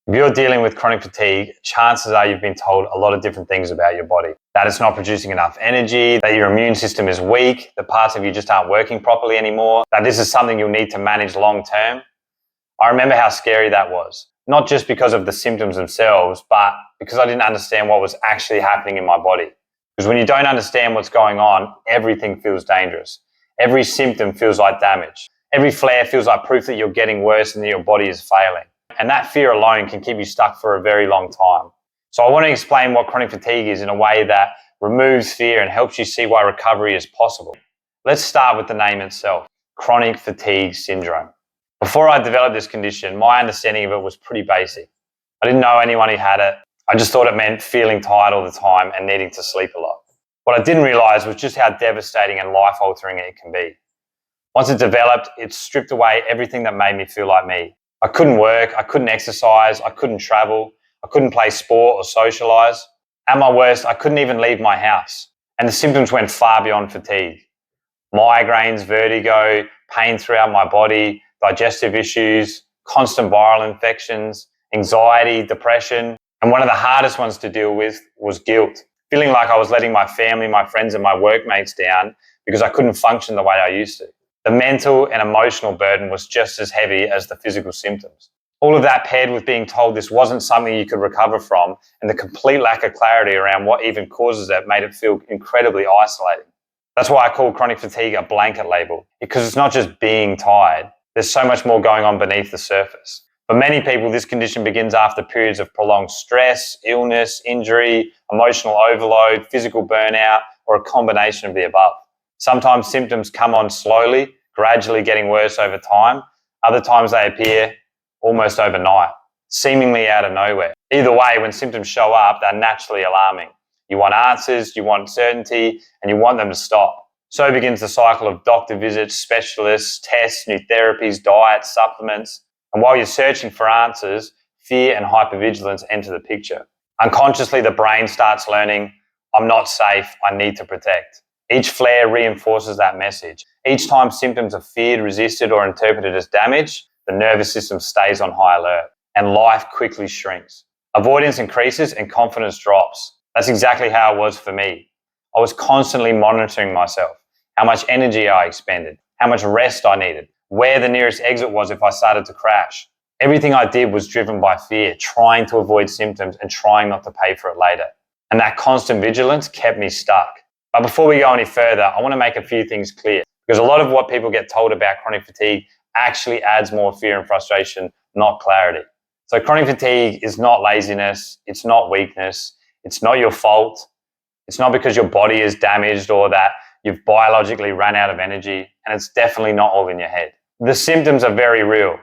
If you're dealing with chronic fatigue, chances are you've been told a lot of different things about your body. That it's not producing enough energy, that your immune system is weak, that parts of you just aren't working properly anymore, that this is something you'll need to manage long term. I remember how scary that was. Not just because of the symptoms themselves, but because I didn't understand what was actually happening in my body. Because when you don't understand what's going on, everything feels dangerous. Every symptom feels like damage. Every flare feels like proof that you're getting worse and that your body is failing. And that fear alone can keep you stuck for a very long time. So I want to explain what chronic fatigue is in a way that removes fear and helps you see why recovery is possible. Let's start with the name itself, chronic fatigue syndrome. Before I developed this condition, my understanding of it was pretty basic. I didn't know anyone who had it. I just thought it meant feeling tired all the time and needing to sleep a lot. What I didn't realize was just how devastating and life-altering it can be. Once it developed, it stripped away everything that made me feel like me. I couldn't work, I couldn't exercise, I couldn't travel, I couldn't play sport or socialize. At my worst, I couldn't even leave my house. And the symptoms went far beyond fatigue. Migraines, vertigo, pain throughout my body, digestive issues, constant viral infections, anxiety, depression. And one of the hardest ones to deal with was guilt. Feeling like I was letting my family, my friends and my workmates down because I couldn't function the way I used to. The mental and emotional burden was just as heavy as the physical symptoms. All of that paired with being told this wasn't something you could recover from, and the complete lack of clarity around what even causes it made it feel incredibly isolating. That's why I call chronic fatigue a blanket label, because it's not just being tired. There's so much more going on beneath the surface. For many people, this condition begins after periods of prolonged stress, illness, injury, emotional overload, physical burnout, or a combination of the above. Sometimes symptoms come on slowly, gradually getting worse over time. Other times they appear almost overnight, seemingly out of nowhere. Either way, when symptoms show up, they're naturally alarming. You want answers, you want certainty, and you want them to stop. So begins the cycle of doctor visits, specialists, tests, new therapies, diets, supplements. And while you're searching for answers, fear and hypervigilance enter the picture. Unconsciously, the brain starts learning, I'm not safe, I need to protect. Each flare reinforces that message. Each time symptoms are feared, resisted, or interpreted as damage, the nervous system stays on high alert, and life quickly shrinks. Avoidance increases and confidence drops. That's exactly how it was for me. I was constantly monitoring myself, how much energy I expended, how much rest I needed, where the nearest exit was if I started to crash. Everything I did was driven by fear, trying to avoid symptoms and trying not to pay for it later. And that constant vigilance kept me stuck. But before we go any further, I want to make a few things clear, because a lot of what people get told about chronic fatigue actually adds more fear and frustration, not clarity. So chronic fatigue is not laziness, it's not weakness, it's not your fault, it's not because your body is damaged or that you've biologically run out of energy, and it's definitely not all in your head. The symptoms are very real,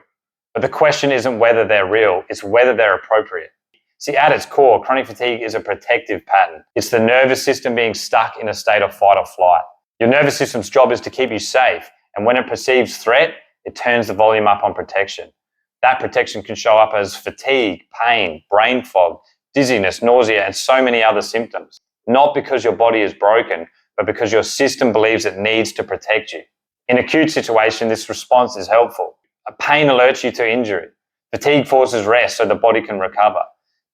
but the question isn't whether they're real, it's whether they're appropriate. See, at its core, chronic fatigue is a protective pattern. It's the nervous system being stuck in a state of fight or flight. Your nervous system's job is to keep you safe, and when it perceives threat, it turns the volume up on protection. That protection can show up as fatigue, pain, brain fog, dizziness, nausea, and so many other symptoms. Not because your body is broken, but because your system believes it needs to protect you. In acute situation, this response is helpful. Pain alerts you to injury. Fatigue forces rest so the body can recover.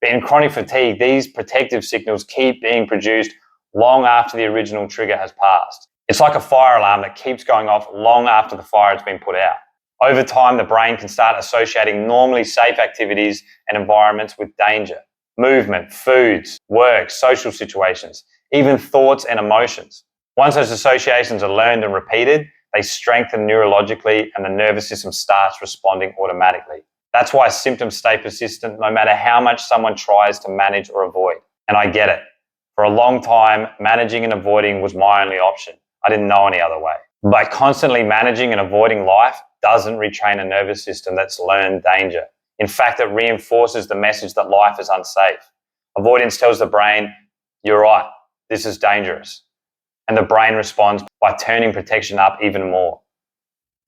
But in chronic fatigue, these protective signals keep being produced long after the original trigger has passed. It's like a fire alarm that keeps going off long after the fire has been put out. Over time, the brain can start associating normally safe activities and environments with danger. Movement, foods, work, social situations, even thoughts and emotions. Once those associations are learned and repeated, they strengthen neurologically and the nervous system starts responding automatically. That's why symptoms stay persistent no matter how much someone tries to manage or avoid. And I get it. For a long time, managing and avoiding was my only option. I didn't know any other way. But constantly managing and avoiding life doesn't retrain a nervous system that's learned danger. In fact, it reinforces the message that life is unsafe. Avoidance tells the brain, you're right, this is dangerous. And the brain responds by turning protection up even more.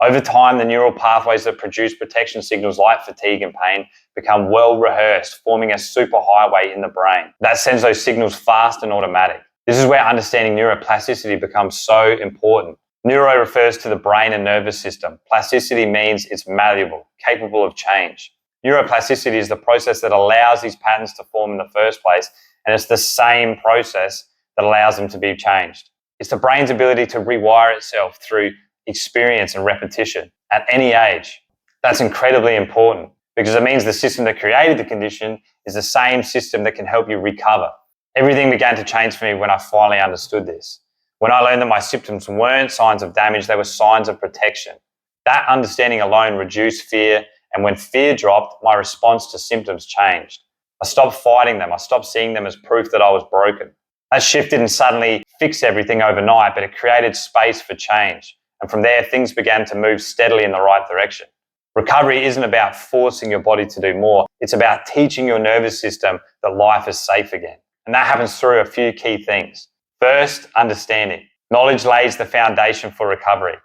Over time, the neural pathways that produce protection signals like fatigue and pain become well rehearsed, forming a superhighway in the brain that sends those signals fast and automatic. This is where understanding neuroplasticity becomes so important. Neuro refers to the brain and nervous system. Plasticity means it's malleable, capable of change. Neuroplasticity is the process that allows these patterns to form in the first place, and it's the same process that allows them to be changed. It's the brain's ability to rewire itself through experience and repetition at any age. That's incredibly important because it means the system that created the condition is the same system that can help you recover. Everything began to change for me when I finally understood this. When I learned that my symptoms weren't signs of damage, they were signs of protection. That understanding alone reduced fear, and when fear dropped, my response to symptoms changed. I stopped fighting them. I stopped seeing them as proof that I was broken. That shift didn't suddenly fix everything overnight, but it created space for change. And from there, things began to move steadily in the right direction. Recovery isn't about forcing your body to do more. It's about teaching your nervous system that life is safe again. And that happens through a few key things. First, understanding. Knowledge lays the foundation for recovery.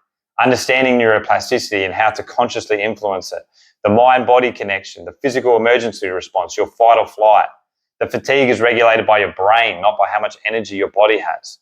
Understanding neuroplasticity and how to consciously influence it. The mind-body connection, the physical emergency response, your fight or flight. The fatigue is regulated by your brain, not by how much energy your body has.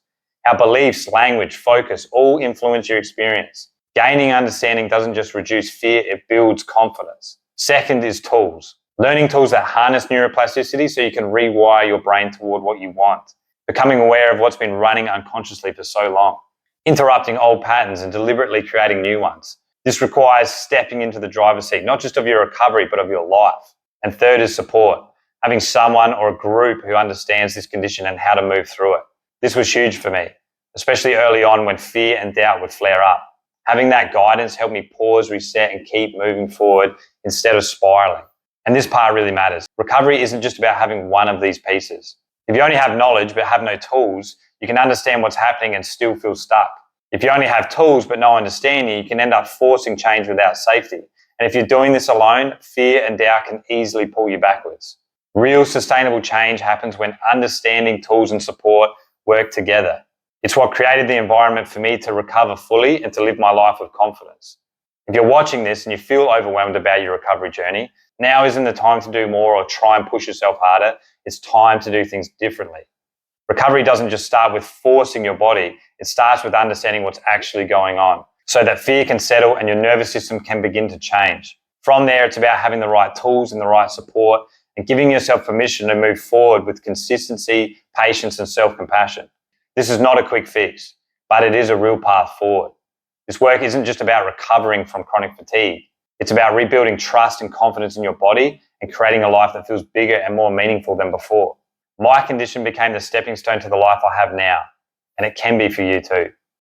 Our beliefs, language, focus all influence your experience. Gaining understanding doesn't just reduce fear, it builds confidence. Second is tools. Learning tools that harness neuroplasticity so you can rewire your brain toward what you want. Becoming aware of what's been running unconsciously for so long. Interrupting old patterns and deliberately creating new ones. This requires stepping into the driver's seat, not just of your recovery, but of your life. And third is support. Having someone or a group who understands this condition and how to move through it. This was huge for me, especially early on when fear and doubt would flare up. Having that guidance helped me pause, reset, and keep moving forward instead of spiraling. And this part really matters. Recovery isn't just about having one of these pieces. If you only have knowledge but have no tools, you can understand what's happening and still feel stuck. If you only have tools but no understanding, you can end up forcing change without safety. And if you're doing this alone, fear and doubt can easily pull you backwards. Real sustainable change happens when understanding, tools, and support work together. It's what created the environment for me to recover fully and to live my life with confidence. If you're watching this and you feel overwhelmed about your recovery journey, now isn't the time to do more or try and push yourself harder. It's time to do things differently. Recovery doesn't just start with forcing your body. It starts with understanding what's actually going on so that fear can settle and your nervous system can begin to change. From there, it's about having the right tools and the right support and giving yourself permission to move forward with consistency, patience, and self-compassion. This is not a quick fix, but it is a real path forward. This work isn't just about recovering from chronic fatigue. It's about rebuilding trust and confidence in your body and creating a life that feels bigger and more meaningful than before. My condition became the stepping stone to the life I have now, and it can be for you too.